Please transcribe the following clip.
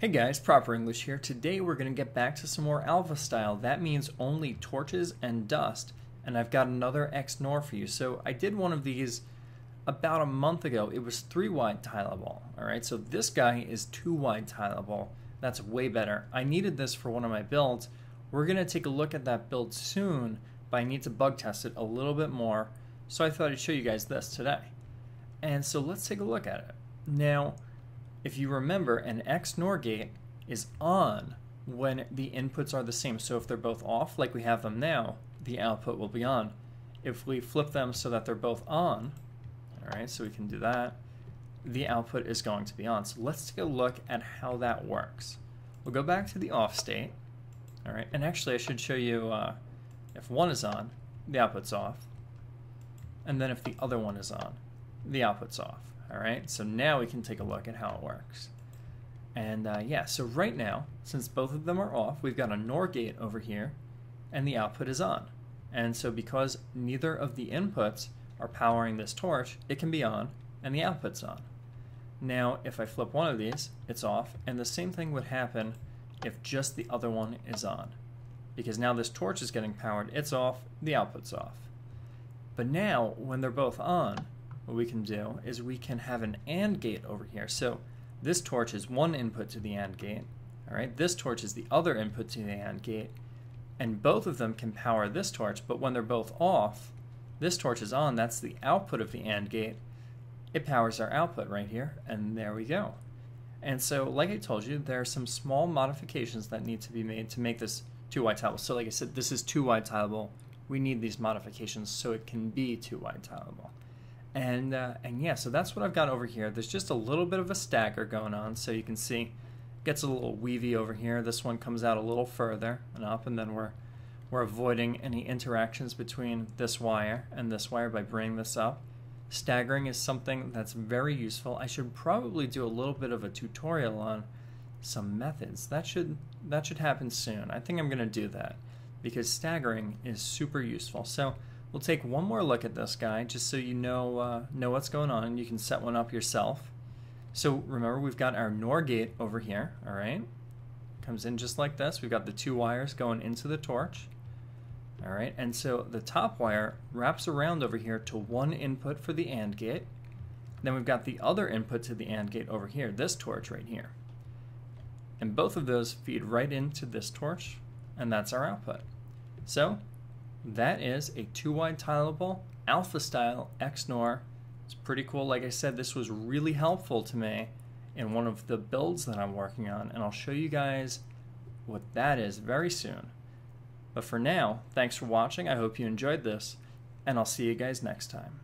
Hey guys, Proper English here. Today we're going to get back to some more alpha style. That means only torches and dust. And I've got another XNOR for you. So I did one of these about a month ago. It was 3-wide tileable. Alright, so this guy is 2-wide tileable. That's way better. I needed this for one of my builds. We're going to take a look at that build soon, but I need to bug test it a little bit more. So I thought I'd show you guys this today. And so let's take a look at it. Now, if you remember, an XNOR gate is on when the inputs are the same. So if they're both off, like we have them now, the output will be on. If we flip them so that they're both on, all right, so we can do that, the output is going to be on. So let's take a look at how that works. We'll go back to the off state, all right, and actually I should show you if one is on, the output's off, and then if the other one is on, the output's off. All right, so now we can take a look at how it works. And yeah, so right now, since both of them are off, we've got a NOR gate over here, and the output is on. And so because neither of the inputs are powering this torch, it can be on, and the output's on. Now, if I flip one of these, it's off, and the same thing would happen if just the other one is on. Because now this torch is getting powered, it's off, the output's off. But now, when they're both on, what we can do is we can have an AND gate over here. So this torch is one input to the AND gate. All right, this torch is the other input to the AND gate, and both of them can power this torch. But when they're both off, this torch is on. That's the output of the AND gate. It powers our output right here, and there we go. And so, like I told you, there are some small modifications that need to be made to make this 2-wide tileable. So, like I said, this is 2-wide tileable. We need these modifications so it can be 2-wide tileable. And yeah, so that's what I've got over here. There's just a little bit of a stagger going on, so you can see it gets a little weavy over here. This one comes out a little further and up, and then we're avoiding any interactions between this wire and this wire by bringing this up. Staggering is something that's very useful. I should probably do a little bit of a tutorial on some methods. That should happen soon. I think I'm going to do that because staggering is super useful. So we'll take one more look at this guy just so you know what's going on, and you can set one up yourself. So remember, we've got our NOR gate over here, all right? Comes in just like this. We've got the 2 wires going into the torch, all right? And so the top wire wraps around over here to one input for the AND gate. Then we've got the other input to the AND gate over here, this torch right here. And both of those feed right into this torch, and that's our output. So that is a 2-wide tileable alpha style XNOR. It's pretty cool. Like I said, this was really helpful to me in one of the builds that I'm working on, and I'll show you guys what that is very soon. But for now, thanks for watching. I hope you enjoyed this, and I'll see you guys next time.